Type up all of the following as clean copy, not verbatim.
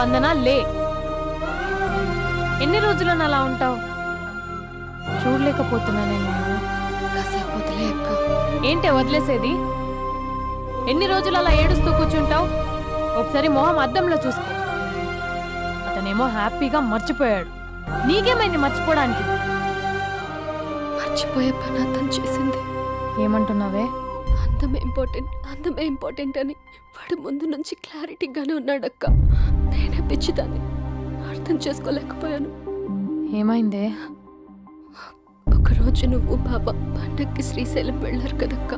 స్పందన లే. ఎన్ని రోజులను అలా ఉంటావు? చూడలేకపోతున్నా నేను. కాసేపు వదిలే అక్క. ఏంటే వదిలేసేది? ఎన్ని రోజులు అలా ఏడుస్తూ కూర్చుంటావు? ఒకసారి మొహం అద్దంలో చూసుకో. అతనేమో హ్యాపీగా మర్చిపోయాడు. నీకేమైంది మర్చిపోవడానికి? మర్చిపోయే పని అతను చేసింది. ఏమంటున్నావే? అందమే ఇంపార్టెంట్ అని వాడు ముందు నుంచి క్లారిటీగానే ఉన్నాడక్క. నేనే పిచ్చిదాన్ని అర్థం చేసుకోలేకపోయాను. ఏమైందే? ఒకరోజు నువ్వు బాబా పండక్కి శ్రీశైలం వెళ్ళారు కదక్క.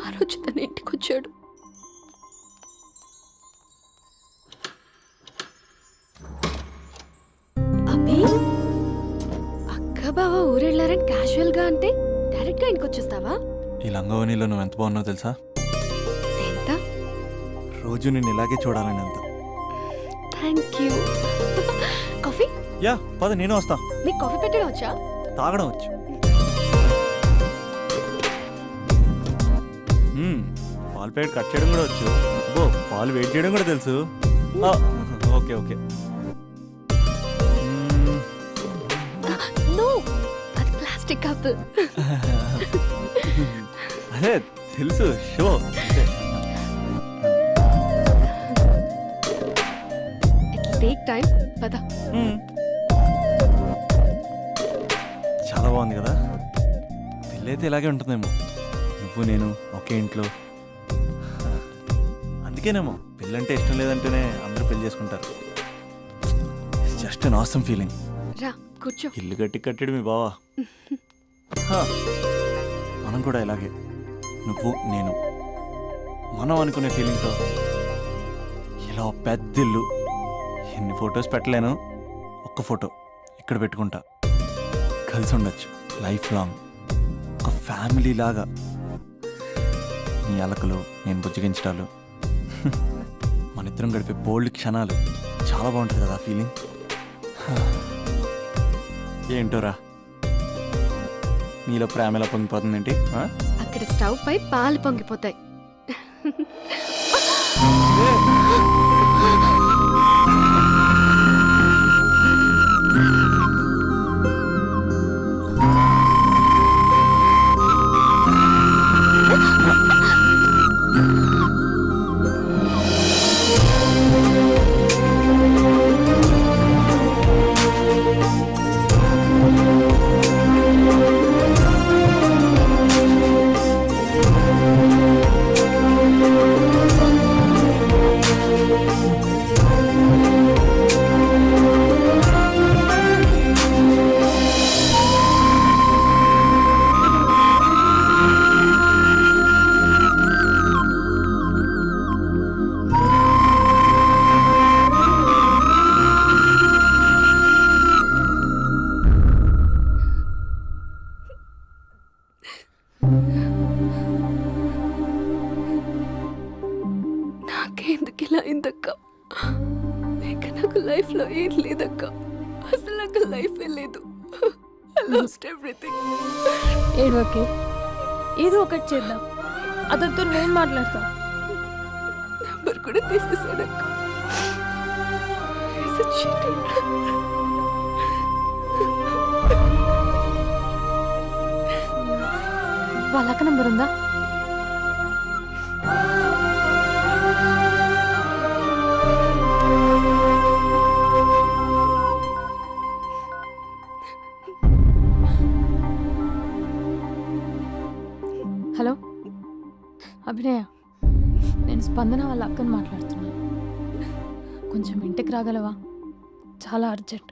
ఆ రోజు తన ఇంటికి వచ్చాడు. అభి, అక్క బావ ఊరెళ్ళారని క్యాజువల్ గా అంటే డైరెక్ట్ గా ఇంటికి వచ్చేస్తావా? ఈ లంగవనిలో నువ్వు ఎంత బాగున్నావు తెలుసా? ఎంత? రోజు నేను ఇలాగే చూడాలని అంత. Thank you. కాఫీ? యా పద, నేను వస్తా. నీకు కాఫీ పెట్టడం వచ్చా? తాగడం వచ్చు. పాలు ప్యాకెట్ కట్ చేయడం కూడా వచ్చు. పాలు వెయిట్ చేయడం కూడా తెలుసు. Okay okay. నో, అది ప్లాస్టిక్ కప్. అదే తెలుసు, షో. It take time. పద. చాలా బాగుంది కదా. పెళ్ళైతే ఇలాగే ఉంటుందేమో, నువ్వు నేను ఒకే ఇంట్లో. అందుకేనేమో పెళ్ళంటే ఇష్టం లేదంటేనే అందరూ పెళ్లి చేసుకుంటారు. Just an awesome feeling. రా కూర్చో. ఇల్లు కట్టాడు మీ బావా. మనం కూడా ఇలాగే, నువ్వు నేను మనం అనుకునే ఫీలింగ్తో ఇలా పెద్ద ఇల్లు. ఎన్ని ఫొటోస్ పెట్టలేను, ఒక్క ఫోటో ఇక్కడ పెట్టుకుంటా. కలిసి ఉండొచ్చు లైఫ్ లాంగ్, ఒక ఫ్యామిలీ లాగా. నీ అలకలు, నేను బుజ్జగించడాలు, మన ఇద్దరం గడిపే బోల్డ్ క్షణాలు. చాలా బాగుంటుంది కదా ఫీలింగ్. ఏంటోరా, నీలో ప్రేమ ఎలా పొంగిపోతుందేంటి? అక్కడ స్టవ్ పై పాలు పొంగిపోతాయి. నాకెందుకు ఇలా అయిందక్క? నాకు లైఫ్ లో ఏం లేదక్క. అసలు నాకు లైఫ్ లేదు. I lost everything. ఓకే, ఏదో ఒకటి చేద్దాం. అతనితో నేను మాట్లాడతా. నంబర్ కూడా తీసేసాడక్క. He's a cheater. వాళ్ళ అక్క నంబర్ ఉందా? హలో అభినయ, నేను స్పందన వాళ్ళ అక్కని మాట్లాడుతున్నాను. కొంచెం ఇంటికి రాగలవా? చాలా అర్జెంట్.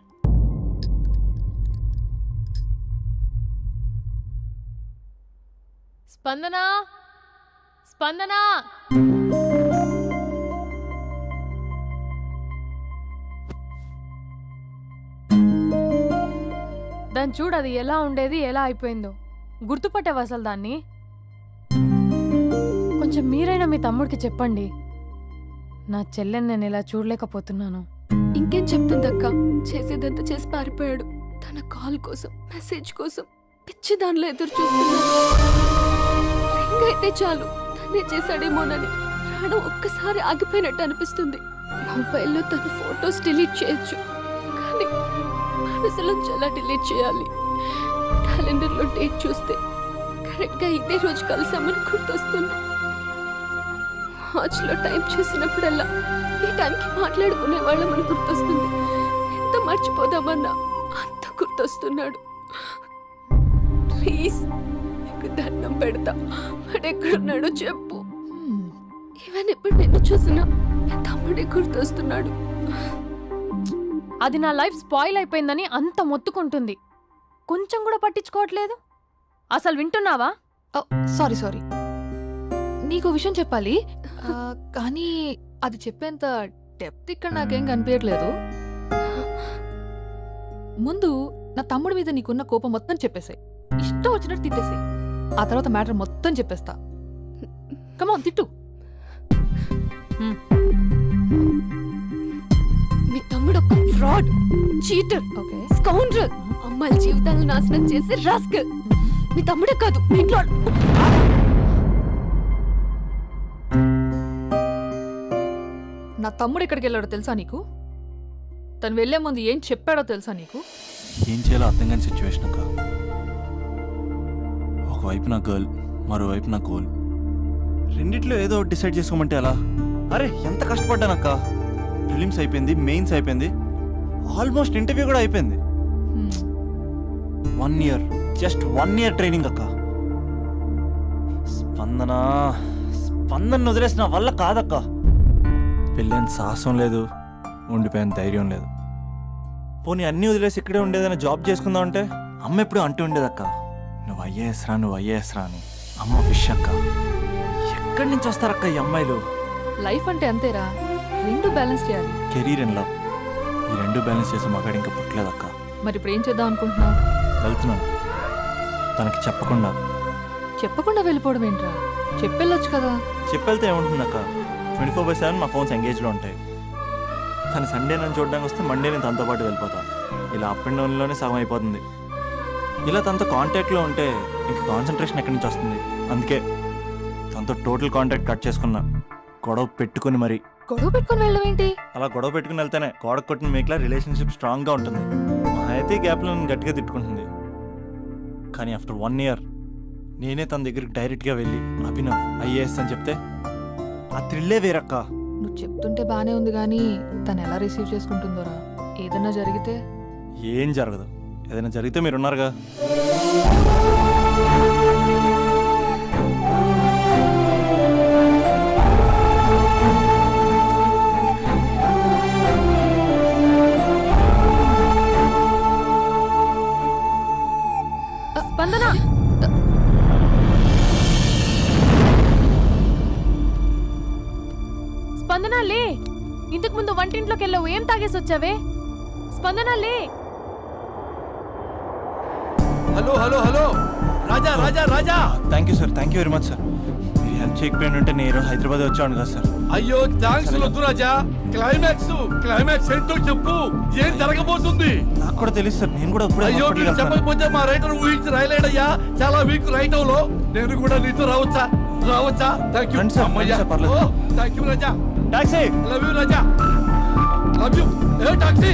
స్పందన, స్పందన. దాన్ని చూడు, అది ఎలా ఉండేది ఎలా అయిపోయిందో. గుర్తుపట్టావు అసలు దాన్ని? కొంచెం మీరైనా మీ తమ్ముడికి చెప్పండి. నా చెల్లెని నేను ఇలా చూడలేకపోతున్నాను. ఇంకేం చెప్తుందక్క? చేసేదంతా చేసి పారిపోయాడు. తన కాల్ కోసం, మెసేజ్ కోసం పిచ్చి దానిలో ఎదురు చూస్తున్నాను. రింగ్ అయితే చాలు తనే చేశాడేమోనని ప్రాణం ఒక్కసారి ఆగిపోయినట్టు అనిపిస్తుంది. మొబైల్లో తన ఫొటోస్ డిలీట్ చేయొచ్చు, కానీ మనసులోంచి ఎలా డిలీట్ చేయాలి? క్యాలెండర్లో డేట్ చూస్తే కరెక్ట్గా ఇదే రోజు కలిసామని గుర్తొస్తుంది. వాచ్లో టైం చూసినప్పుడల్లా ఈ టైంకి మాట్లాడుకునే వాళ్ళమని గుర్తొస్తుంది. ఎంత మర్చిపోదామన్నా అంత గుర్తొస్తున్నాడు. ప్లీజ్ నీకు దండం పెడతా, వాడెక్కడున్నాడో చెప్పు. ఈవెన్ ఇప్పుడు నిన్ను చూసినా నా తమ్ముడే గుర్తొస్తున్నాడు. అది నా లైఫ్ స్పాయిల్ అయిపోయిందని అంత మొత్తుకుంటుంది. కొంచెం కూడా పట్టించుకోవట్లేదు. అసలు వింటున్నావా? సారీ నీకు విషయం చెప్పాలి, కానీ అది చెప్పేంత డెప్త్ ఇక్కడ నాకేం కనిపించట్లేదు. ముందు నా తమ్ముడి మీద నీకున్న కోపం మొత్తం చెప్పేసాయి, ఇష్టం వచ్చినట్టు తిట్టేసాయి. ఆ తర్వాత మ్యాటర్ మొత్తం చెప్పేస్తా. కమాన్ తిట్టు. మీ తమ్ముడు ఒక ఫ్రాడ్, చీటర్, ఓకే, స్కౌండ్రల్, అమ్మాయిల జీవితాలను నాశనం చేసి రాస్కల్. మీ తమ్ముడే కాదు, మీ ఇంట్లో నా తమ్ముడు ఎక్కడికి వెళ్ళాడో తెలుసా నీకు? తను వెళ్లే ముందు ఏం చెప్పాడో తెలుసా నీకు? ఏం చేయాలో అర్థం కాని సిచ్యువేషన్ అక్క. ఒకవైపు నా గర్ల్, మరోవైపు నా గోల్. రెండిట్లో ఏదో ఒకటి డిసైడ్ చేసుకోమంటే ఎలా? అరే ఎంత కష్టపడ్డానక్క. ఫిలిమ్స్ అయిపోయింది, మెయిన్స్ అయిపోయింది, ఆల్మోస్ట్ ఇంటర్వ్యూ కూడా అయిపోయింది. 1 year, జస్ట్ 1 year ట్రైనింగ్ అక్క. స్పందన వదిలేసిన వల్ల కాదక్క. పెళ్ళైన సాహసం లేదు, ఉండిపోయిన ధైర్యం లేదు. పోనీ అన్నీ వదిలేసి ఇక్కడే ఉండేదైనా జాబ్ చేసుకుందాం అంటే అమ్మ ఎప్పుడు అంటూ ఉండేదక్క, నువ్వు ఐఏఎస్ రా అని. అమ్మ ఫిష్ అక్క. ఎక్కడి నుంచి వస్తారక్క ఈ అమ్మాయిలు? లైఫ్ అంటే అంతేరా, రెండు బ్యాలెన్స్ చేయాలి. కెరీర్ అండ్ లవ్, ఈ రెండు బ్యాలెన్స్ చేసే మగాడు ఇంకా పుట్టలేదక్క. మరి ఇప్పుడు ఏం చేద్దాం అనుకుంటున్నావు? వెళ్తున్నాను, తనకి చెప్పకుండా వెళ్ళిపోవడం ఏంట్రా? చెప్పెళ్ళొచ్చు కదా. చెప్పెళ్తే ఏముంటుందక్క, 24/7 నా ఫోన్స్ ఎంగేజ్లో ఉంటాయి. తను సండే నన్ను చూడడానికి వస్తే మండే నేను తనతో పాటు వెళ్ళిపోతాను. ఇలా అప్ అండ్ డౌన్లోనే సగం అయిపోతుంది. ఇలా తనతో కాంటాక్ట్లో ఉంటే ఇంక కాన్సన్ట్రేషన్ ఎక్కడి నుంచి వస్తుంది? అందుకే తనతో టోటల్ కాంటాక్ట్ కట్ చేసుకున్నా, గొడవ పెట్టుకుని మరి. గొడవ పెట్టుకుని వెళ్ళడం ఏంటి? అలా గొడవ పెట్టుకుని వెళ్తేనే గోడ కొట్టిన మీకులా రిలేషన్షిప్ స్ట్రాంగ్గా ఉంటుంది. మా అయితే గ్యాప్లో నన్ను గట్టిగా తిట్టుకుంటుంది. కానీ ఆఫ్టర్ 1 year నేనే తన దగ్గరికి డైరెక్ట్గా వెళ్ళి అభినవ్ ఐఏఎస్ అని చెప్తే ఆ థ్రిల్లే వేరక్క. నువ్వు చెప్తుంటే బానే ఉంది, కానీ తను ఎలా రిసీవ్ చేసుకుంటుందోరా? ఏదన్నా జరిగితే? ఏం జరగదు, ఏదైనా జరిగితే మీరున్నారుగా. స్పందన, స్పందన లే. ఇంతకు ముందు వంటింట్లోకి వెళ్ళావు, ఏం తాగేసి వచ్చావే? స్పందన లే. Hello hello hello Raja Raja Raja. Thank you sir, thank you very much sir. మీరు హెల్ప్ చేయకపోయిన ఉంటే నేను హైదరాబాద్ వచ్చాను కదా సార్. అయ్యో థ్యాంక్స్ వద్దు రాజా. క్లైమాక్స్ ఏంటో చెప్పు, ఏం జరగబోతుంది? నాకు కూడా తెలుసు సార్, నేను కూడా ఇప్పుడు అయ్యో మీరు చెప్పకపోతే మా రైటర్ ఊహించి రాయలేడయ్యా. చాలా వీక్ రైటర్ లో నేను కూడా నీతో రావచ్చా? థ్యాంక్ యూ రండి సార్, అమ్మయ్యా. రండి సార్, పర్లేదు. Thank you Raja. Taxi. Love you Raja, love you. A taxi.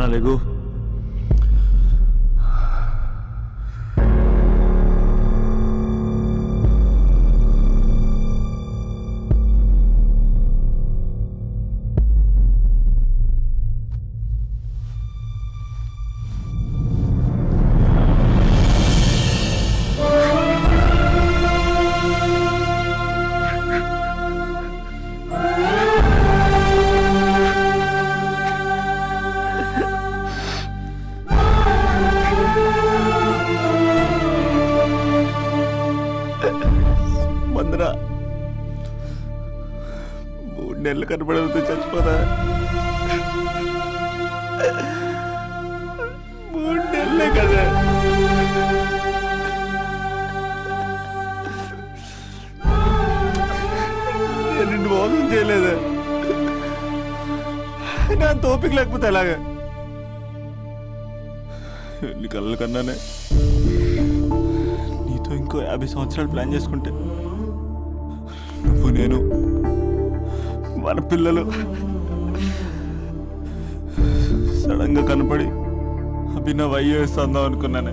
స్పందన లేగు. స్పందన 3 నెలలు కనపడకపోతే చచ్చిపోదా? 3 నెలలే కదా. నేను నిన్ను మోసం చేయలేదా? నా తోపిక లేకపోతే ఎలాగా? ఎన్ని కళ్ళ కన్నానే నీతో ఇంకో 50 సంవత్సరాలు ప్లాన్ చేసుకుంటే నువ్వు నేను మన పిల్లలు సడన్ గా కనపడి అభినవ్ ఐఏఎస్ అందాం అనుకున్నానే.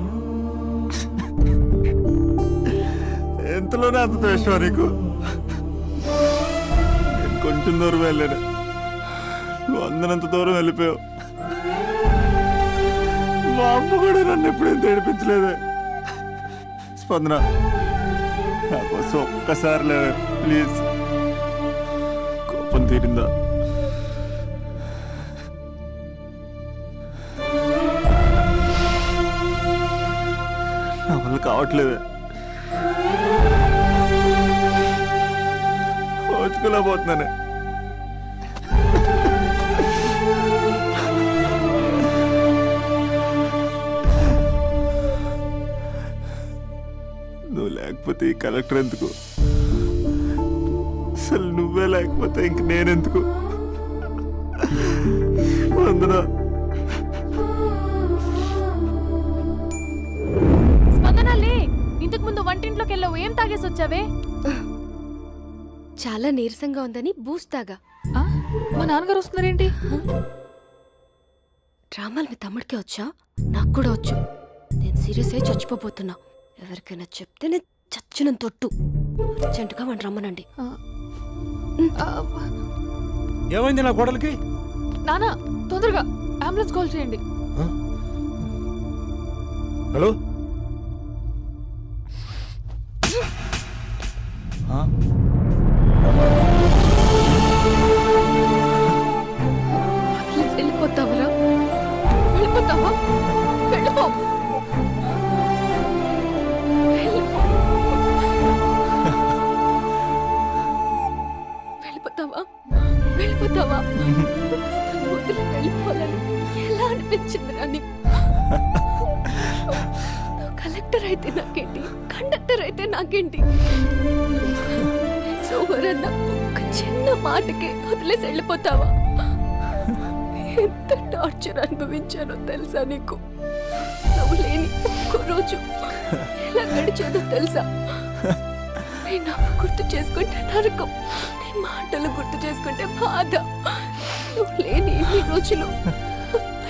ఎంతలోనే అంత ద్వేషం నీకు. నేను కొంచెం దూరం వెళ్ళాను, నువ్వు అందనంత దూరం వెళ్ళిపోయావు. మా అమ్మ కూడా నన్ను ఎప్పుడేం తేడిపించలేదే. స్పందన, నా కోసం ఒక్కసారి లేవే ప్లీజ్. కోపం తీరిందా? నా వల్ల కావట్లేదే. ఓచుకోలేకపోతున్నానే. నువ్వు లేకపోతే ఈ కలెక్టర్ ఎందుకు? అసలు నువ్వే లేకపోతే ఇంక నేనెందుకు? వందనా. స్పందన లే, ఇంతకు ముందు వంటింట్లోకి వెళ్ళావు, ఏం తాగేసి వచ్చావే? చాలా నీరసంగా ఉందని బూస్ట్ తాగా. ఆ? మా నాన్నగారు వస్తున్నారేంటి? డ్రామాలు మీ తమ్ముడికే వచ్చా? నాకు కూడా వచ్చు. నేను సీరియస్ అయి చచ్చిపోతున్నా. ఎవరికైనా చెప్తే నేను చచ్చిన తొట్టు. అర్జెంటుగా వాడిని రమ్మనండి. ఆ, ఏమైంది నా కోడలికి? నాన్న తొందరగా అంబులెన్స్ కాల్ చేయండి. హలో, ప్లీజ్ వెళ్ళిపోతావరా? వెళ్ళిపోతావా? వెళ్ళిపో. వెళ్ళిపోతావా? వెళ్ళిపోతావా? వదిలి వెళ్ళిపోవాలని ఎలా అనిపించిందిరా నీకు? నువ్వు కలెక్టర్ అయితే నాకేంటి, కండక్టర్ అయితే నాకేంటి? సోమరన్న ఒక చిన్న మాటకే వదిలేసి వెళ్ళిపోతావా? ఎంత టార్చర్ అనుభవించానో తెలుసా నీకు? నువ్వు లేని ఒక్క రోజు ఎలా గడిచేదో తెలుసా? నీ నవ్వు గుర్తు చేసుకుంటే నరకం, నీ మాటలు గుర్తు చేసుకుంటే బాధ. నువ్వు లేని ఇన్ని రోజులు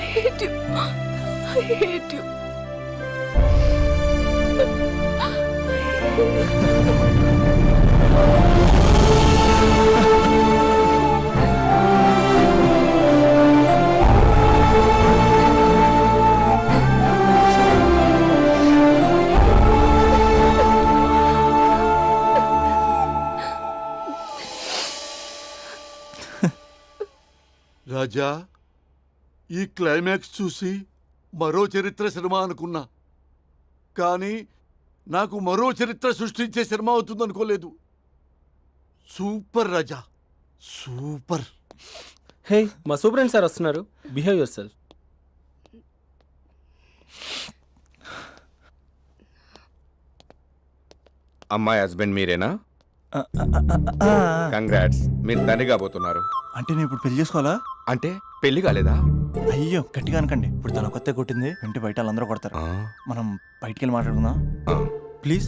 I hate you. I hate you. రాజా, ఈ క్లైమాక్స్ చూసి మరో చరిత్ర సినిమా అనుకున్నా, కానీ నాకు మరో చరిత్ర సృష్టించే సినిమా అవుతుంది అనుకోలేదు. సూపర్ రాజా, సూపర్. హే, మా సూపరింటెండెంట్ సార్ వస్తున్నారు. Behave your self. అమ్మాయి హస్బెండ్ మీరేనా? కంగ్రాట్స్, మీరు తండ్రి కాబోతున్నారు. అంటే నేను ఇప్పుడు పెళ్లి చేసుకోవాలా? అంటే పెళ్లి కాలేదా? అయ్యో గట్టిగా అనకండి. ఇప్పుడు తన కొత్త కొట్టింది, ఇంటి బయట వాళ్ళందరూ కొడతారు. ఆ, మనం బయటికి వెళ్ళి మాట్లాడుకుందాం ఆ. ప్లీజ్.